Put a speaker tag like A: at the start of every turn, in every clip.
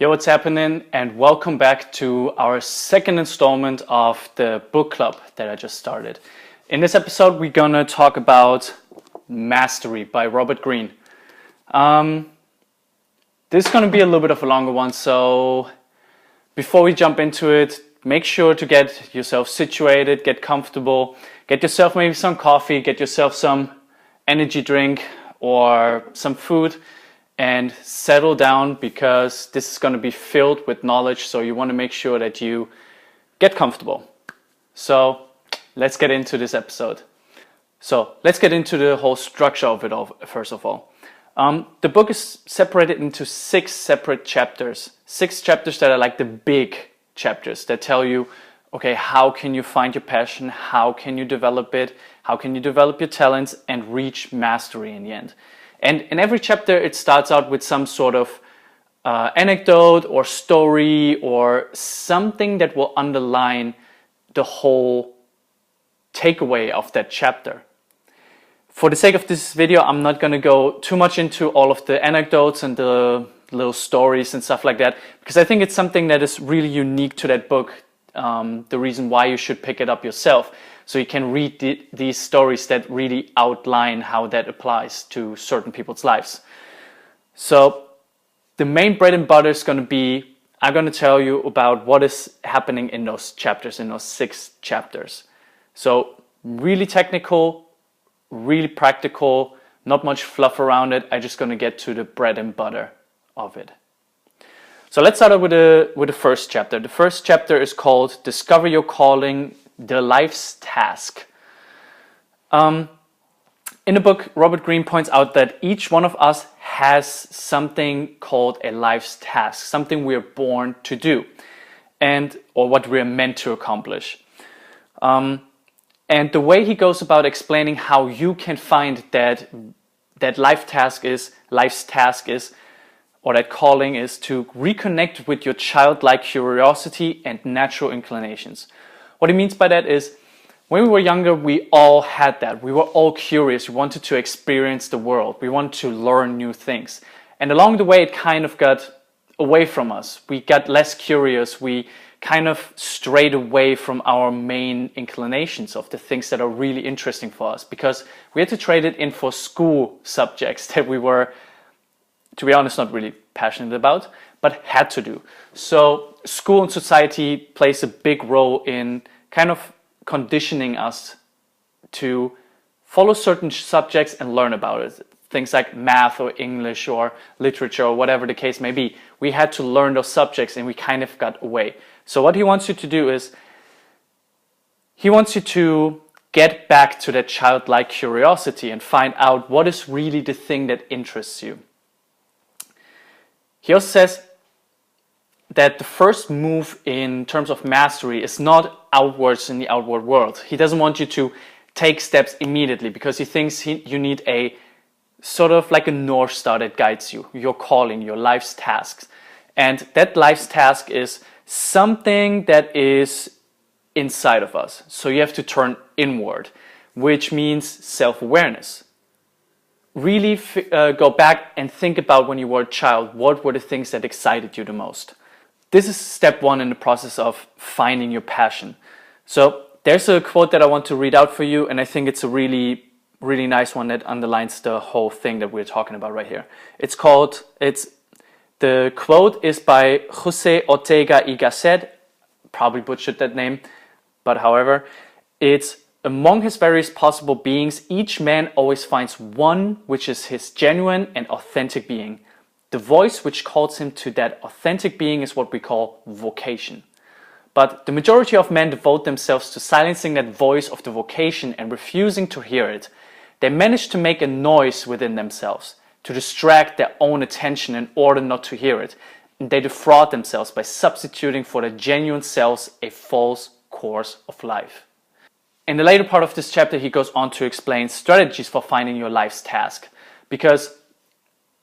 A: Yo, what's happening? And welcome back to our second installment of the book club that I just started. In this episode, we're gonna talk about Mastery by Robert Greene. This is gonna be a little bit of a longer one, so before we jump into it, make sure to get yourself situated, get comfortable, get yourself maybe some coffee, get yourself some energy drink or some food, and settle down because this is going to be filled with knowledge, so you want to make sure that you get comfortable. So let's get into this episode. So let's get into the whole structure of it all, first of all. The book is separated into 6 separate chapters. 6 chapters that are like the big chapters that tell you, okay, how can you find your passion? How can you develop it? How can you develop your talents and reach mastery in the end? And in every chapter, it starts out with some sort of anecdote or story or something that will underline the whole takeaway of that chapter. For the sake of this video, I'm not going to go too much into all of the anecdotes and the little stories and stuff like that, because I think it's something that is really unique to that book. The reason why you should pick it up yourself, so you can read these stories that really outline how that applies to certain people's lives. So the main bread and butter is going to be, I'm going to tell you about what is happening in those chapters, in those 6 chapters. So really technical, really practical, not much fluff around it. I'm just going to get to the bread and butter of it. So let's start out with the first chapter. The first chapter is called Discover Your Calling, the Life's Task. In the book, Robert Greene points out that each one of us has something called a life's task, something we are born to do, or what we are meant to accomplish. And the way he goes about explaining how you can find that life's task is, or that calling is, to reconnect with your childlike curiosity and natural inclinations. What he means by that is, when we were younger, we all had that. We were all curious. We wanted to experience the world. We wanted to learn new things. And along the way, it kind of got away from us. We got less curious. We kind of strayed away from our main inclinations of the things that are really interesting for us, because we had to trade it in for school subjects that we were, to be honest, not really passionate about, but had to do. So school and society plays a big role in kind of conditioning us to follow certain subjects and learn about it. Things like math or English or literature or whatever the case may be. We had to learn those subjects and we kind of got away. So what he wants you to do is, he wants you to get back to that childlike curiosity and find out what is really the thing that interests you. He also says that the first move in terms of mastery is not outwards in the outward world. He doesn't want you to take steps immediately, because he thinks you need a sort of like a North Star that guides you, your calling, your life's tasks. And that life's task is something that is inside of us. So you have to turn inward, which means self-awareness. Really go back and think about when you were a child. What were the things that excited you the most? This is step 1 in the process of finding your passion. So there's a quote that I want to read out for you, and I think it's a really, really nice one that underlines the whole thing that we're talking about right here. The quote is by Jose Ortega y Gasset, probably butchered that name, but however, it's, among his various possible beings, each man always finds one which is his genuine and authentic being. The voice which calls him to that authentic being is what we call vocation. But the majority of men devote themselves to silencing that voice of the vocation and refusing to hear it. They manage to make a noise within themselves, to distract their own attention in order not to hear it. And they defraud themselves by substituting for their genuine selves a false course of life. In the later part of this chapter, he goes on to explain strategies for finding your life's task. Because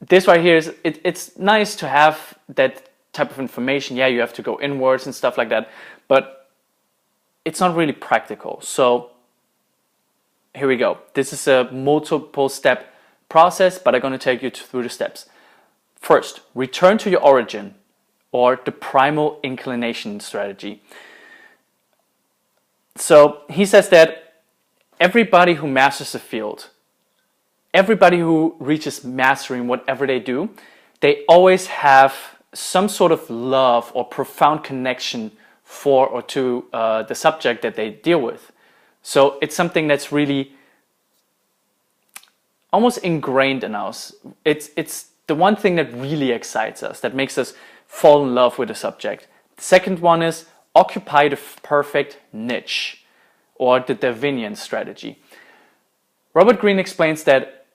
A: this right here is, it's nice to have that type of information. Yeah, you have to go inwards and stuff like that, but it's not really practical. So here we go. This is a multiple step process, but I'm going to take you through the steps. First, return to your origin. or the primal inclination strategy. So he says that everybody who masters a field, everybody who reaches mastery in whatever they do, they always have some sort of love or profound connection for or to the subject that they deal with. So it's something that's really almost ingrained in us. It's the one thing that really excites us, that makes us fall in love with the subject. The second one is occupy the perfect niche, or the Darwinian strategy. Robert Greene explains that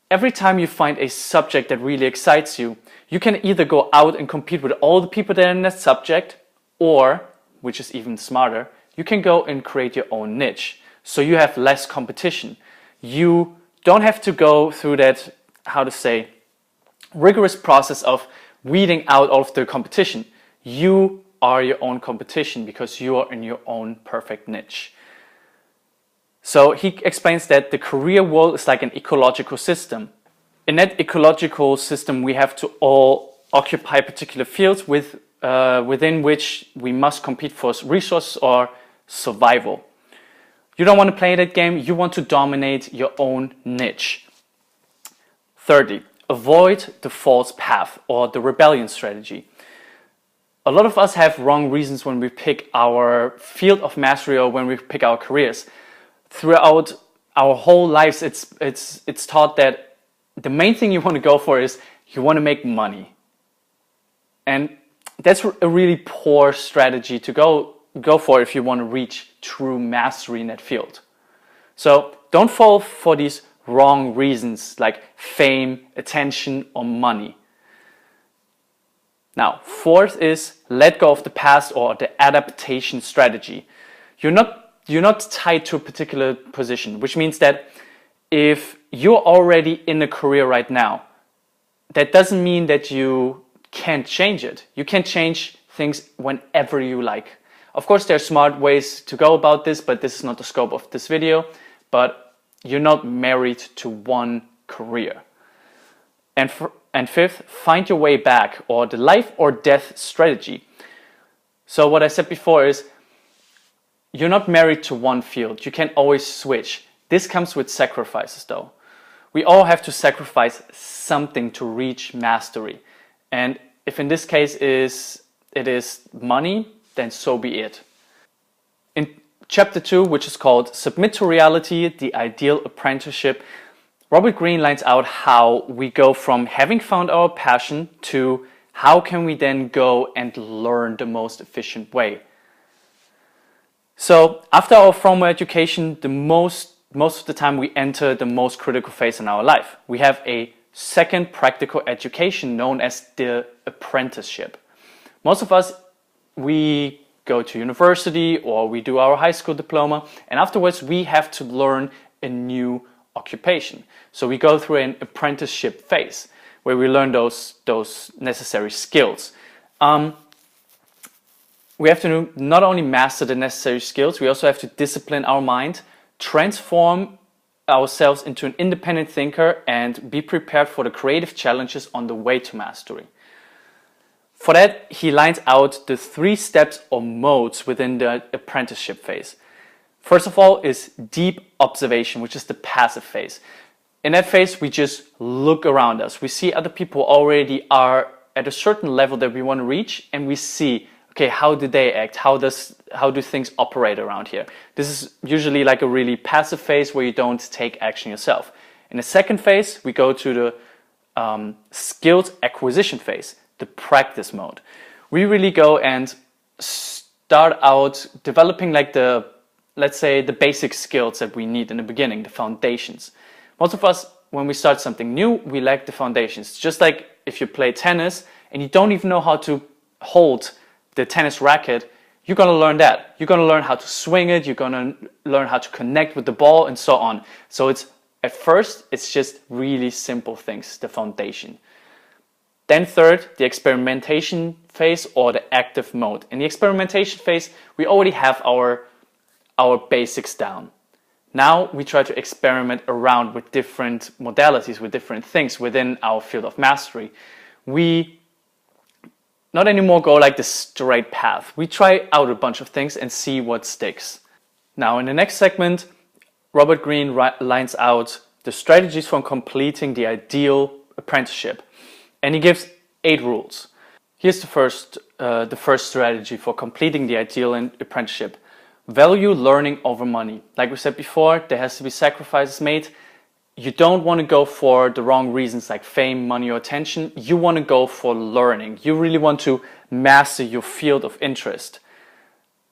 A: every time you find a subject that really excites you, you can either go out and compete with all the people that are in that subject, or, which is even smarter, you can go and create your own niche. So you have less competition. You don't have to go through that, how to say, rigorous process of weeding out all of the competition. You are your own competition because you are in your own perfect niche. So he explains that the career world is like an ecological system. In that ecological system, we have to all occupy particular fields within which we must compete for resources or survival. You don't want to play that game, you want to dominate your own niche. Thirdly, avoid the false path, or the rebellion strategy. A lot of us have wrong reasons when we pick our field of mastery or when we pick our careers. Throughout our whole lives, it's taught that the main thing you want to go for is you want to make money. And that's a really poor strategy to go for if you want to reach true mastery in that field. So don't fall for these wrong reasons like fame, attention, or money. Now, fourth is let go of the past, or the adaptation strategy. You're not tied to a particular position, which means that if you're already in a career right now, that doesn't mean that you can't change it. You can change things whenever you like. Of course, there are smart ways to go about this, but this is not the scope of this video. But you're not married to one career. And fifth, find your way back, or the life or death strategy. So what I said before is, you're not married to one field. You can always switch. This comes with sacrifices though. We all have to sacrifice something to reach mastery. And if in this case it is money, then so be it. In chapter 2, which is called Submit to Reality, the Ideal Apprenticeship, Robert Greene lines out how we go from having found our passion to how can we then go and learn the most efficient way. So after our formal education, most of the time we enter the most critical phase in our life. We have a second practical education known as the apprenticeship. Most of us, we go to university or we do our high school diploma, and afterwards we have to learn a new occupation. So we go through an apprenticeship phase where we learn those necessary skills. We have to not only master the necessary skills, we also have to discipline our mind, transform ourselves into an independent thinker, and be prepared for the creative challenges on the way to mastery. For that, he lines out the 3 steps or modes within the apprenticeship phase. First of all is deep observation, which is the passive phase. In that phase, we just look around us. We see other people already are at a certain level that we want to reach, and we see, okay, how do they act? How do things operate around here? This is usually like a really passive phase where you don't take action yourself. In the second phase, we go to the skills acquisition phase, the practice mode. We really go and start out developing like let's say the basic skills that we need in the beginning, the foundations. Most of us, when we start something new, we lack the foundations. Just like if you play tennis and you don't even know how to hold the tennis racket, you're going to learn that. You're going to learn how to swing it, you're going to learn how to connect with the ball and so on. So at first, it's just really simple things, the foundation. Then third, the experimentation phase or the active mode. In the experimentation phase, we already have our basics down. Now we try to experiment around with different modalities, with different things within our field of mastery. We not anymore go like the straight path. We try out a bunch of things and see what sticks. Now in the next segment, Robert Greene lines out the strategies for completing the ideal apprenticeship. And he gives 8 rules. Here's the first strategy for completing the ideal apprenticeship. Value learning over money. Like we said before, there has to be sacrifices made. You don't want to go for the wrong reasons like fame, money, or attention. You want to go for learning. You really want to master your field of interest.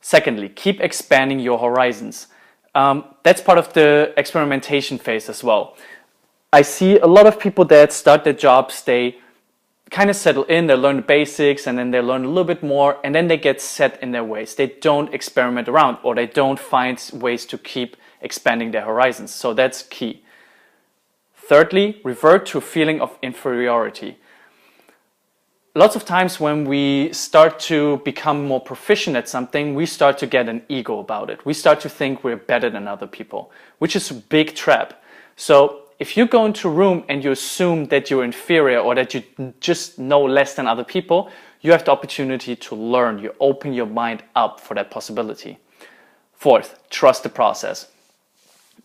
A: Secondly, keep expanding your horizons. That's part of the experimentation phase as well. I see a lot of people that start their jobs, they kind of settle in, they learn the basics, and then they learn a little bit more, and then they get set in their ways. They don't experiment around, or they don't find ways to keep expanding their horizons. So that's key. Thirdly, revert to a feeling of inferiority. Lots of times when we start to become more proficient at something, we start to get an ego about it. We start to think we're better than other people, which is a big trap. So if you go into a room and you assume that you're inferior or that you just know less than other people, you have the opportunity to learn. You open your mind up for that possibility. Fourth, trust the process.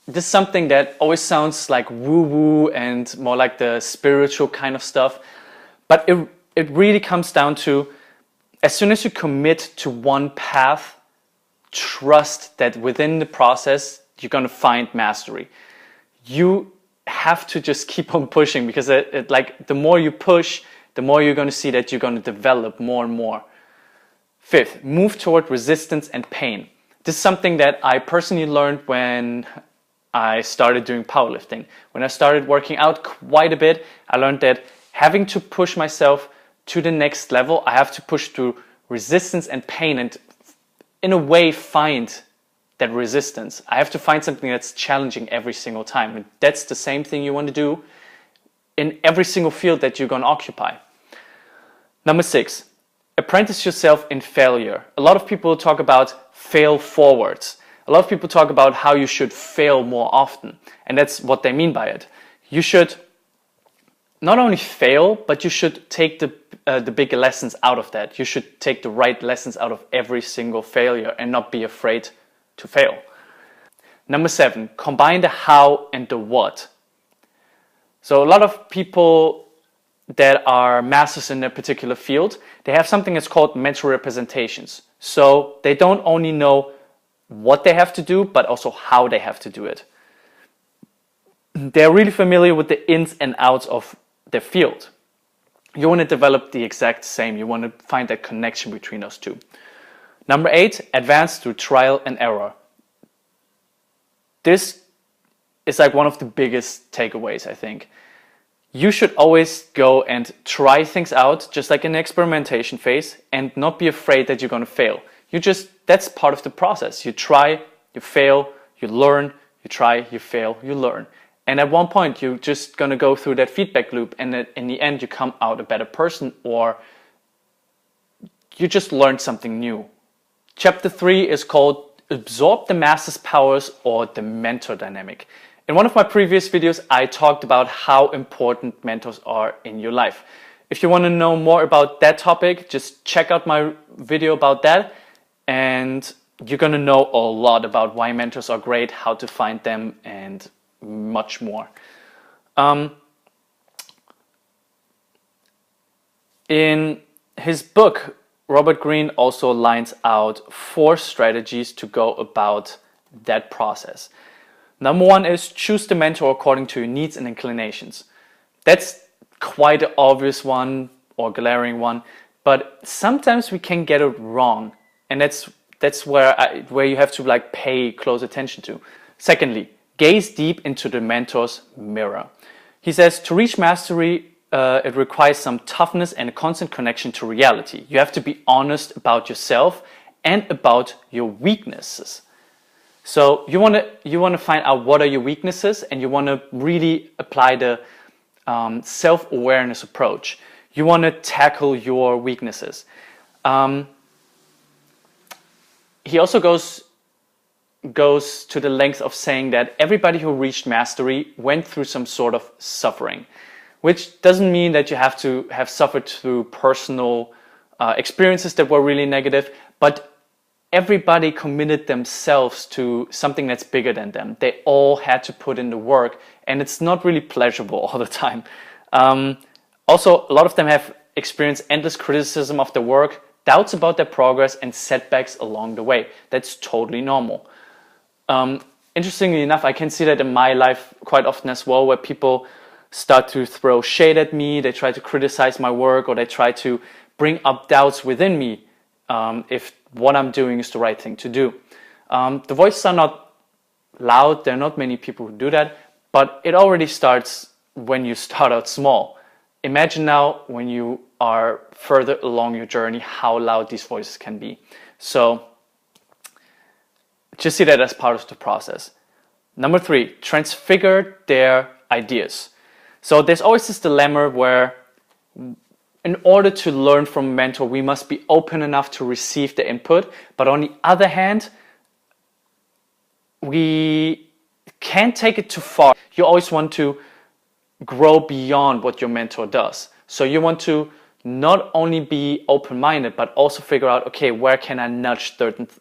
A: This is something that always sounds like woo-woo and more like the spiritual kind of stuff. But it really comes down to, as soon as you commit to one path, trust that within the process, you're going to find mastery. You have to just keep on pushing, because like the more you push, the more you're going to see that you're going to develop more and more. Fifth, move toward resistance and pain. This is something that I personally learned when I started doing powerlifting. When I started working out quite a bit, I learned that having to push myself to the next level, I have to push through resistance and pain and in a way find that resistance. I have to find something that's challenging every single time. And that's the same thing you want to do in every single field that you're going to occupy. Number 6, apprentice yourself in failure. A lot of people talk about fail forwards. A lot of people talk about how you should fail more often. And that's what they mean by it. You should not only fail, but you should take the big lessons out of that. You should take the right lessons out of every single failure and not be afraid to fail. Number 7, combine the how and the what. So a lot of people that are masters in their particular field, they have something that's called mental representations. So they don't only know what they have to do, but also how they have to do it. They're really familiar with the ins and outs of their field. You want to develop the exact same. You want to find that connection between those two. Number 8, advance through trial and error. This is like one of the biggest takeaways, I think. You should always go and try things out, just like in the experimentation phase, and not be afraid that you're going to fail. That's part of the process. You try, you fail, you learn, you try, you fail, you learn. And at one point, you're just going to go through that feedback loop, and in the end, you come out a better person, or you just learned something new. Chapter 3 is called Absorb the Master's Powers, or the Mentor Dynamic. In one of my previous videos, I talked about how important mentors are in your life. If you want to know more about that topic, just check out my video about that, and you're going to know a lot about why mentors are great, how to find them, and much more. In his book, Robert Greene also lines out 4 strategies to go about that process. Number 1 is choose the mentor according to your needs and inclinations. That's quite an obvious one or glaring one, but sometimes we can get it wrong, and that's where you have to like pay close attention to. Secondly, gaze deep into the mentor's mirror. He says to reach mastery, it requires some toughness and a constant connection to reality. You have to be honest about yourself and about your weaknesses. So you want to find out what are your weaknesses, and you want to really apply the self-awareness approach. You want to tackle your weaknesses. He also goes to the length of saying that everybody who reached mastery went through some sort of suffering, which doesn't mean that you have to have suffered through personal experiences that were really negative, but everybody committed themselves to something that's bigger than them. They all had to put in the work, and it's not really pleasurable all the time. Also, a lot of them have experienced endless criticism of their work, doubts about their progress, and setbacks along the way. That's totally normal. Interestingly enough, I can see that in my life quite often as well, where people start to throw shade at me, they try to criticize my work, or they try to bring up doubts within me if what I'm doing is the right thing to do. The voices are not loud, there are not many people who do that, but it already starts when you start out small. Imagine now when you are further along your journey how loud these voices can be. So just see that as part of the process. Number 3, transfigure their ideas. So there's always this dilemma where in order to learn from a mentor, we must be open enough to receive the input. But on the other hand, we can't take it too far. You always want to grow beyond what your mentor does. So you want to not only be open-minded, but also figure out, okay, where can I nudge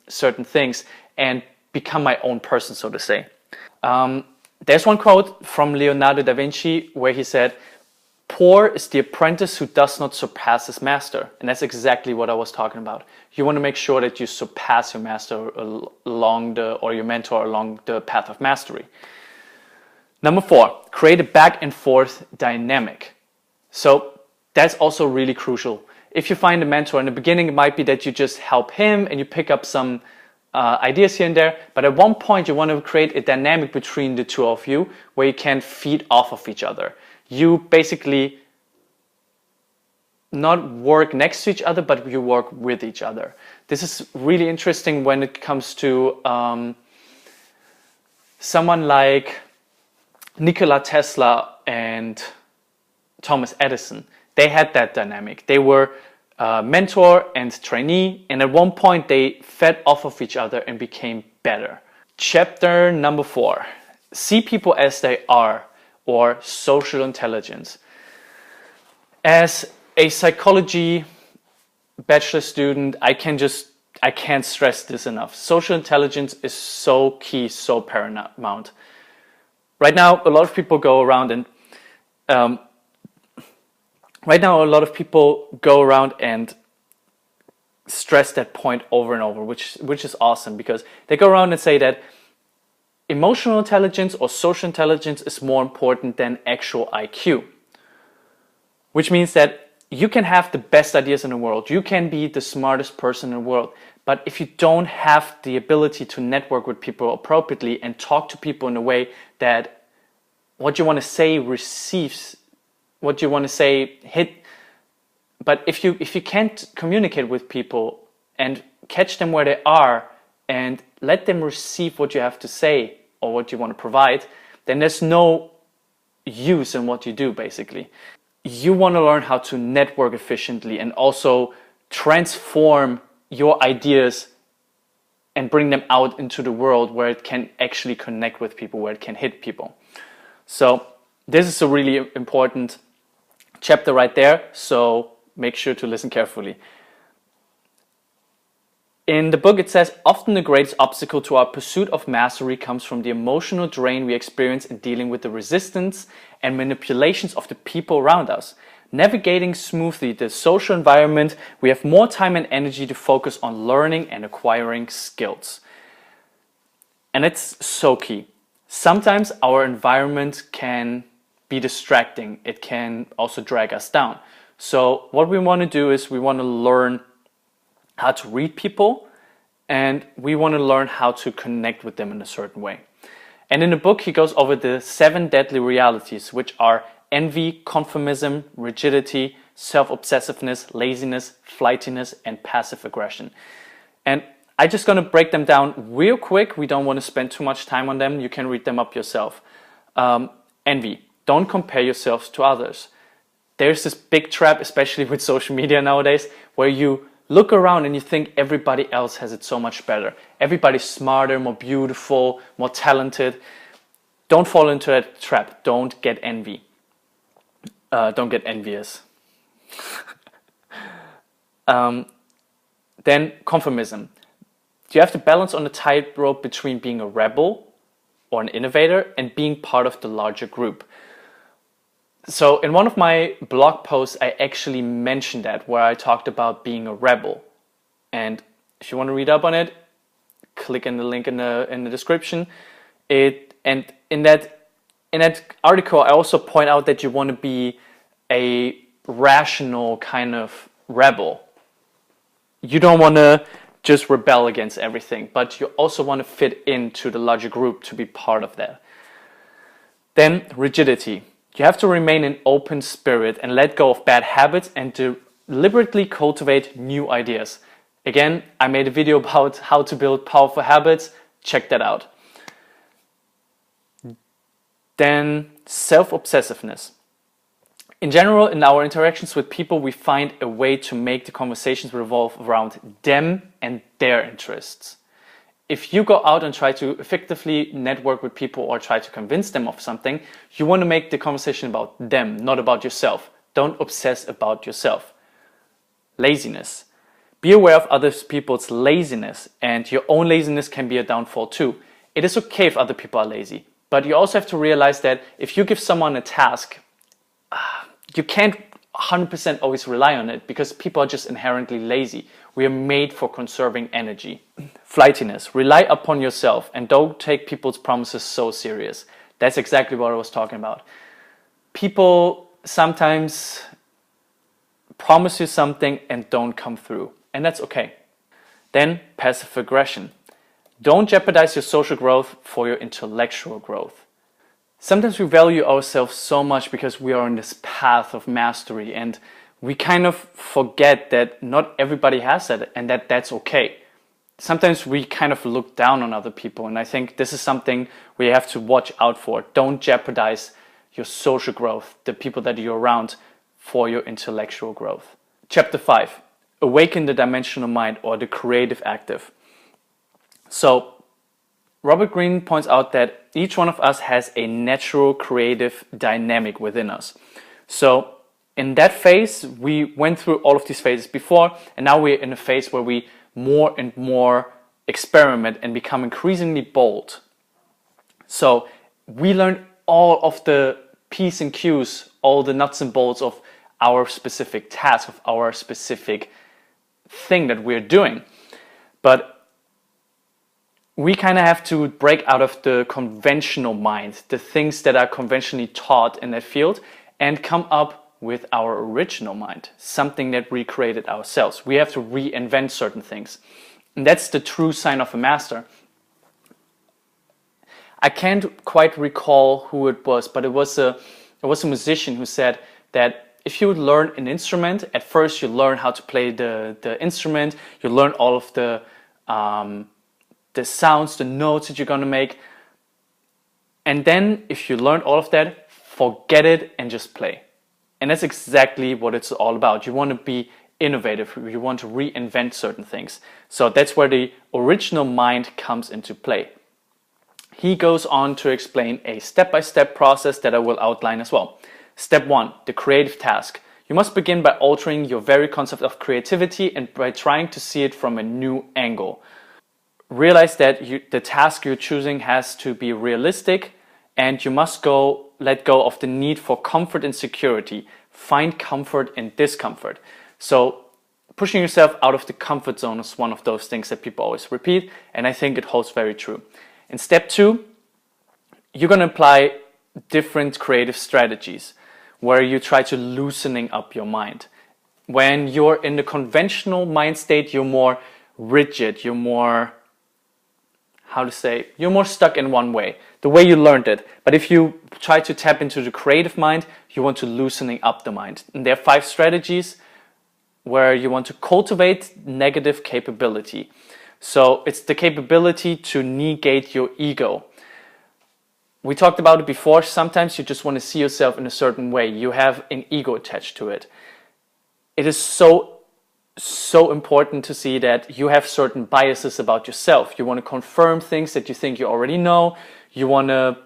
A: certain things and become my own person, so to say. There's one quote from Leonardo da Vinci where he said, "Poor is the apprentice who does not surpass his master." And that's exactly what I was talking about. You want to make sure that you surpass your master or your mentor along the path of mastery. Number 4, create a back and forth dynamic. So that's also really crucial. If you find a mentor in the beginning, it might be that you just help him and you pick up some ideas here and there, but at one point you want to create a dynamic between the two of you where you can feed off of each other. You basically not work next to each other, but you work with each other. This is really interesting when it comes to someone like Nikola Tesla and Thomas Edison. They had that dynamic. They were mentor and trainee, and at one point they fed off of each other and became better. Chapter number 4, see people as they are, or social intelligence. As a psychology bachelor student, I can't stress this enough. Social intelligence is so key, so paramount. Right now, a lot of people go around and stress that point over and over, which is awesome, because they go around and say that emotional intelligence or social intelligence is more important than actual IQ. Which means that you can have the best ideas in the world, you can be the smartest person in the world, but if you don't have the ability to network with people appropriately and talk to people in a way that what you want to say receives, what you want to say hit. But if you can't communicate with people and catch them where they are and let them receive what you have to say or what you want to provide, then there's no use in what you do, basically. You want to learn how to network efficiently and also transform your ideas and bring them out into the world where it can actually connect with people, where it can hit people. So this is a really important chapter right there, so make sure to listen carefully. In the book it says, often the greatest obstacle to our pursuit of mastery comes from the emotional drain we experience in dealing with the resistance and manipulations of the people around us. Navigating smoothly the social environment, we have more time and energy to focus on learning and acquiring skills. And it's so key. Sometimes our environment can be distracting. It can also drag us down. So what we want to do is we want to learn how to read people, and we want to learn how to connect with them in a certain way. And in the book he goes over the 7 deadly realities, which are envy, conformism, rigidity, self-obsessiveness, laziness, flightiness, and passive aggression. And I'm just going to break them down real quick. We don't want to spend too much time on them. You can read them up yourself. Envy. Don't compare yourselves to others. There's this big trap, especially with social media nowadays, where you look around and you think everybody else has it so much better. Everybody's smarter, more beautiful, more talented. Don't fall into that trap. Don't get envy. Don't get envious. Then conformism. You have to balance on a tightrope between being a rebel or an innovator and being part of the larger group. So in one of my blog posts, I actually mentioned that, where I talked about being a rebel. And if you want to read up on it, click in the link in the description. And in that article, I also point out that you want to be a rational kind of rebel. You don't want to just rebel against everything, but you also want to fit into the larger group to be part of that. Then rigidity. You have to remain an open spirit and let go of bad habits and to deliberately cultivate new ideas. Again, I made a video about how to build powerful habits. Check that out. Then self-obsessiveness. In general, in our interactions with people, we find a way to make the conversations revolve around them and their interests. If you go out and try to effectively network with people or try to convince them of something, you want to make the conversation about them, not about yourself. Don't obsess about yourself. Laziness. Be aware of other people's laziness, and your own laziness can be a downfall too. It is okay if other people are lazy, but you also have to realize that if you give someone a task, you can't 100% always rely on it because people are just inherently lazy. We are made for conserving energy. Flightiness. Rely upon yourself and don't take people's promises so serious. That's exactly what I was talking about. People sometimes promise you something and don't come through, and that's okay. Then passive aggression. Don't jeopardize your social growth for your intellectual growth. Sometimes we value ourselves so much because we are on this path of mastery, and we kind of forget that not everybody has that and that that's okay. Sometimes we kind of look down on other people, and I think this is something we have to watch out for. Don't jeopardize your social growth, the people that you're around, for your intellectual growth. Chapter 5, Awaken the Dimensional Mind, or the Creative Active. So Robert Greene points out that each one of us has a natural creative dynamic within us. So in that phase, we went through all of these phases before, and now we're in a phase where we more and more experiment and become increasingly bold. So we learned all of the P's and Q's, all the nuts and bolts of our specific task, of our specific thing that we're doing. But we kind of have to break out of the conventional mind, the things that are conventionally taught in that field, and come up with our original mind, something that we created ourselves. We have to reinvent certain things. And that's the true sign of a master. I can't quite recall who it was, but it was a musician who said that if you would learn an instrument, at first you learn how to play the instrument, you learn all of the sounds, the notes that you're going to make. And then if you learn all of that, forget it and just play. And that's exactly what it's all about. You want to be innovative. You want to reinvent certain things. So that's where the original mind comes into play. He goes on to explain a step-by-step process that I will outline as well. Step 1, the creative task. You must begin by altering your very concept of creativity and by trying to see it from a new angle. Realize that the task you're choosing has to be realistic, and you must let go of the need for comfort and security. Find comfort in discomfort. So pushing yourself out of the comfort zone is one of those things that people always repeat, and I think it holds very true. In step 2, you're going to apply different creative strategies where you try to loosening up your mind. When you're in the conventional mind state, you're more rigid, you're more you're more stuck in one way, the way you learned it. But if you try to tap into the creative mind, you want to loosening up the mind. And there are 5 strategies where you want to cultivate negative capability. So it's the capability to negate your ego. We talked about it before. Sometimes you just want to see yourself in a certain way. You have an ego attached to it. It is so important to see that you have certain biases about yourself. You want to confirm things that you think you already know. You want to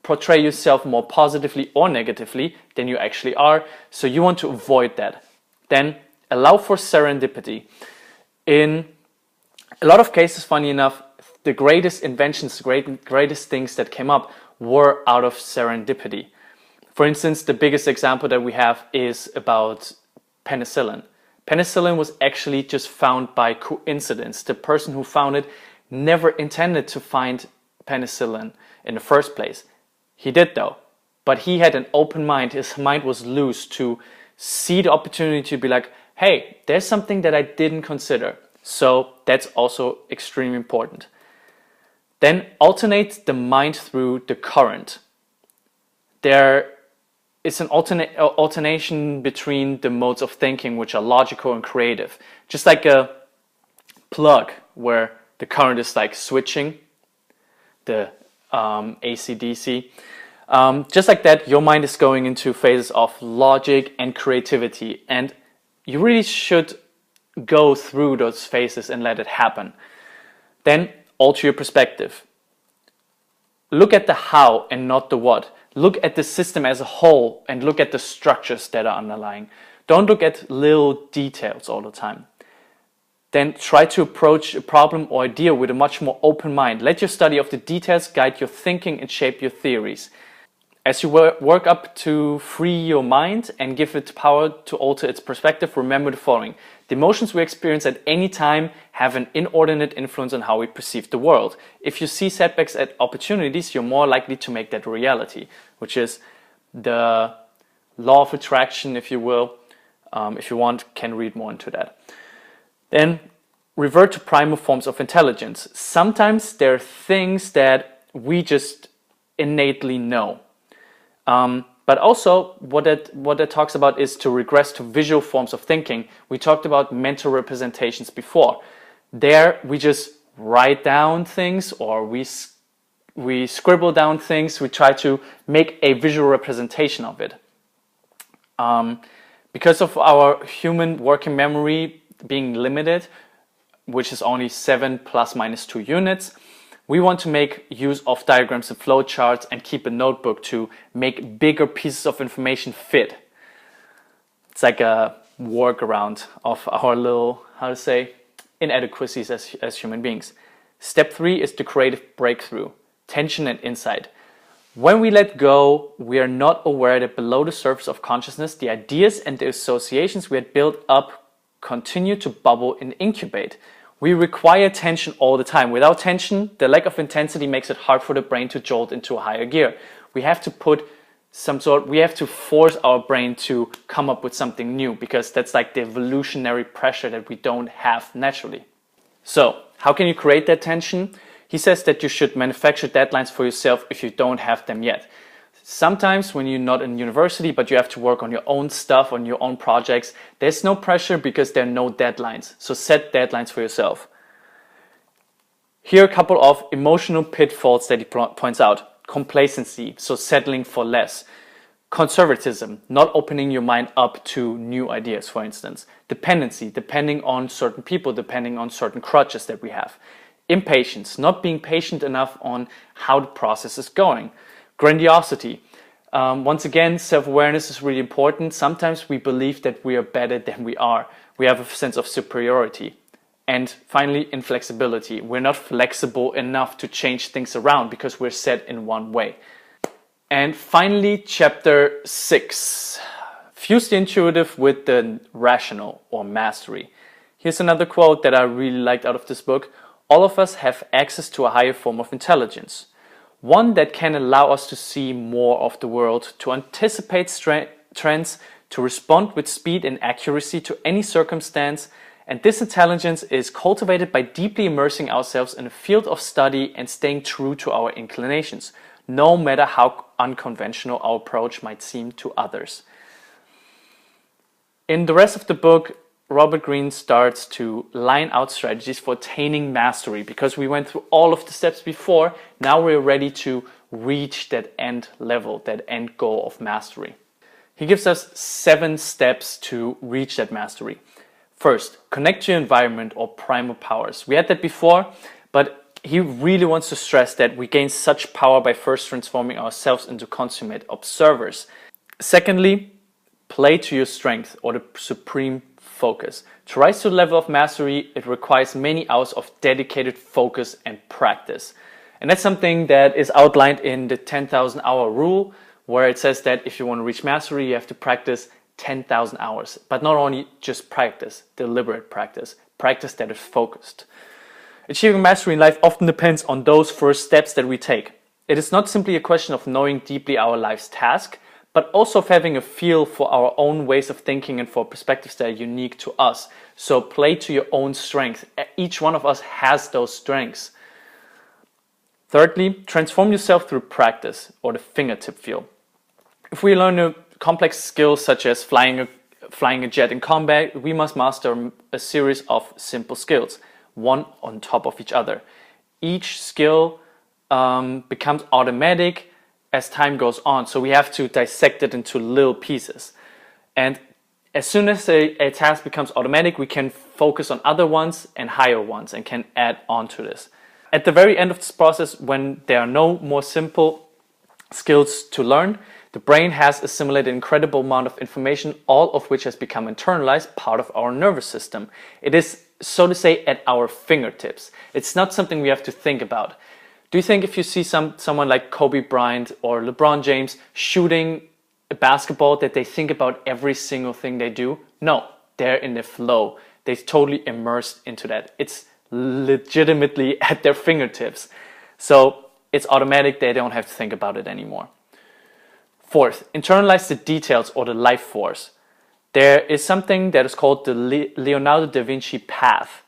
A: portray yourself more positively or negatively than you actually are. So you want to avoid that. Then allow for serendipity. In a lot of cases, funny enough, the greatest inventions, the greatest things that came up were out of serendipity. For instance, the biggest example that we have is about penicillin. Penicillin was actually just found by coincidence. The person who found it never intended to find penicillin in the first place. He did though, but he had an open mind. His mind was loose to see the opportunity to be like, hey, there's something that I didn't consider. So that's also extremely important. Then alternate the mind through the current. There is an alternation between the modes of thinking, which are logical and creative. Just like a plug where the current is like switching, the AC/DC. Just like that, your mind is going into phases of logic and creativity, and you really should go through those phases and let it happen. Then alter your perspective. Look at the how and not the what. Look at the system as a whole and look at the structures that are underlying. Don't look at little details all the time. Then try to approach a problem or idea with a much more open mind. Let your study of the details guide your thinking and shape your theories. As you work up to free your mind and give it power to alter its perspective, remember the following. The emotions we experience at any time have an inordinate influence on how we perceive the world. If you see setbacks as opportunities, you're more likely to make that a reality, which is the law of attraction, if you will. If you want, can read more into that. Then revert to primal forms of intelligence. Sometimes there are things that we just innately know. But also what that talks about is to regress to visual forms of thinking. We talked about mental representations before. There we just write down things, or we scribble down things. We try to make a visual representation of it. Because of our human working memory being limited, which is only 7 ± 2 units, we want to make use of diagrams and flowcharts and keep a notebook to make bigger pieces of information fit. It's like a workaround of our little, inadequacies as human beings. Step 3 is the creative breakthrough, tension and insight. When we let go, we are not aware that below the surface of consciousness, the ideas and the associations we had built up continue to bubble and incubate. We require tension all the time. Without tension, the lack of intensity makes it hard for the brain to jolt into a higher gear. We have to force our brain to come up with something new, because that's like the evolutionary pressure that we don't have naturally. So, how can you create that tension? He says that you should manufacture deadlines for yourself if you don't have them yet. Sometimes when you're not in university, but you have to work on your own stuff, on your own projects, there's no pressure because there are no deadlines. So set deadlines for yourself. Here are a couple of emotional pitfalls that he points out. Complacency, so settling for less. Conservatism, not opening your mind up to new ideas, for instance. Dependency, depending on certain people, depending on certain crutches that we have. Impatience, not being patient enough on how the process is going. Grandiosity. Once again, self-awareness is really important. Sometimes we believe that we are better than we are. We have a sense of superiority. And finally, inflexibility. We're not flexible enough to change things around because we're set in one way. And finally, chapter 6. Fuse the intuitive with the rational, or mastery. Here's another quote that I really liked out of this book. All of us have access to a higher form of intelligence. One that can allow us to see more of the world, to anticipate trends, to respond with speed and accuracy to any circumstance. And this intelligence is cultivated by deeply immersing ourselves in a field of study and staying true to our inclinations, no matter how unconventional our approach might seem to others. In the rest of the book, Robert Greene starts to line out strategies for attaining mastery. Because we went through all of the steps before, now we're ready to reach that end level, that end goal of mastery. He gives us 7 steps to reach that mastery. First, connect to your environment or primal powers. We had that before, but he really wants to stress that we gain such power by first transforming ourselves into consummate observers. Secondly, play to your strength or the supreme focus. To rise to the level of mastery, it requires many hours of dedicated focus and practice. And that's something that is outlined in the 10,000 hour rule, where it says that if you want to reach mastery, you have to practice 10,000 hours. But not only just practice, deliberate practice, practice that is focused. Achieving mastery in life often depends on those first steps that we take. It is not simply a question of knowing deeply our life's task, but also of having a feel for our own ways of thinking and for perspectives that are unique to us. So play to your own strength. Each one of us has those strengths. Thirdly, transform yourself through practice, or the fingertip feel. If we learn a complex skill such as flying a jet in combat, we must master a series of simple skills, one on top of each other. Each skill becomes automatic as time goes on, so we have to dissect it into little pieces. And as soon as a task becomes automatic, we can focus on other ones and higher ones and can add on to this. At the very end of this process, when there are no more simple skills to learn, the brain has assimilated an incredible amount of information, all of which has become internalized, part of our nervous system. It is, so to say, at our fingertips. It's not something we have to think about. Do you think if you see someone like Kobe Bryant or LeBron James shooting a basketball that they think about every single thing they do? No, they're in the flow. They're totally immersed into that. It's legitimately at their fingertips. So it's automatic, they don't have to think about it anymore. Fourth, internalize the details or the life force. There is something that is called the Leonardo da Vinci path.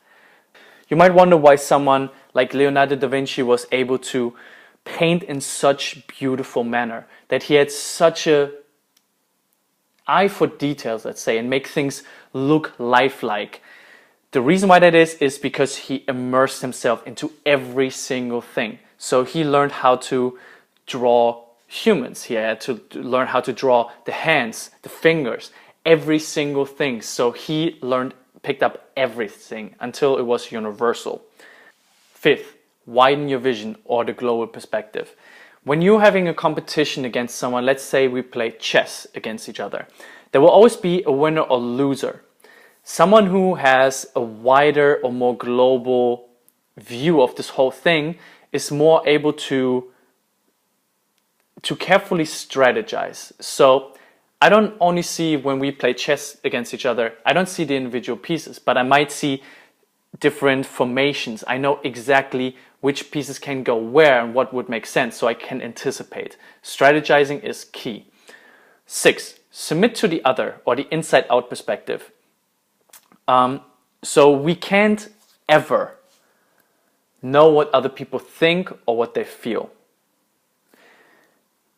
A: You might wonder why someone like Leonardo da Vinci was able to paint in such beautiful manner, that he had such a eye for details, let's say, and make things look lifelike. The reason why that is because he immersed himself into every single thing. So he learned how to draw humans. He had to learn how to draw the hands, the fingers, every single thing. So he picked up everything until it was universal. Fifth, widen your vision or the global perspective. When you're having a competition against someone, let's say we play chess against each other, there will always be a winner or loser. Someone who has a wider or more global view of this whole thing is more able to carefully strategize. So I don't only see, when we play chess against each other, I don't see the individual pieces, but I might see different formations. I know exactly which pieces can go where and what would make sense, so I can anticipate. Strategizing is key. 6, submit to the other or the inside-out perspective. So we can't ever know what other people think or what they feel.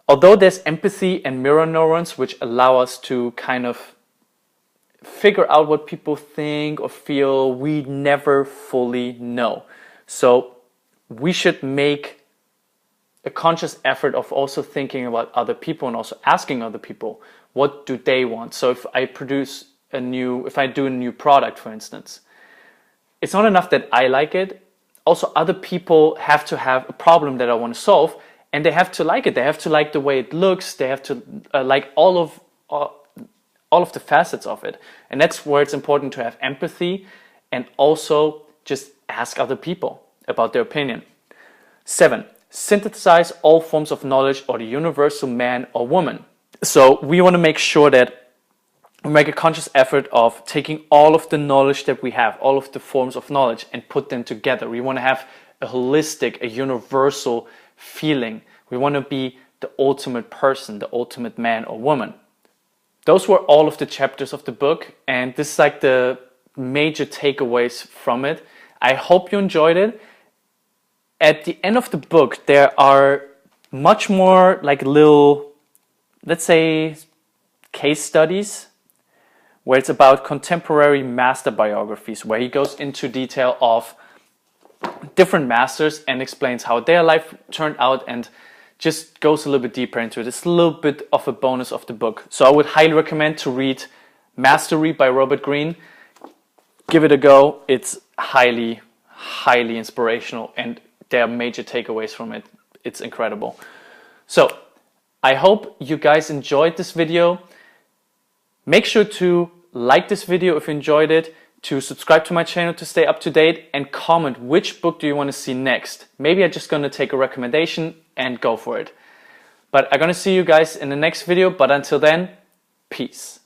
A: Although there's empathy and mirror neurons which allow us to kind of figure out what people think or feel, we never fully know. So we should make a conscious effort of also thinking about other people and also asking other people, what do they want? So if I do a new product, for instance, it's not enough that I like it. Also, other people have to have a problem that I want to solve, and they have to like it. They have to like the way it looks. They have to like all of the facets of it. And that's where it's important to have empathy and also just ask other people about their opinion. 7, synthesize all forms of knowledge or the universal man or woman. So we want to make sure that we make a conscious effort of taking all of the knowledge that we have, all of the forms of knowledge, and put them together. We want to have a holistic, a universal feeling. We want to be the ultimate person, the ultimate man or woman. Those were all of the chapters of the book, and this is like the major takeaways from it. I hope you enjoyed it. At the end of the book, there are much more like little, let's say, case studies where it's about contemporary master biographies, where he goes into detail of different masters and explains how their life turned out and just goes a little bit deeper into it. It's a little bit of a bonus of the book. So I would highly recommend to read Mastery by Robert Greene. Give it a go. It's highly, highly inspirational, and there are major takeaways from it. It's incredible. So I hope you guys enjoyed this video. Make sure to like this video if you enjoyed it, to subscribe to my channel to stay up to date, and comment which book do you want to see next. Maybe I'm just gonna take a recommendation and go for it. But I'm gonna see you guys in the next video, but until then, peace.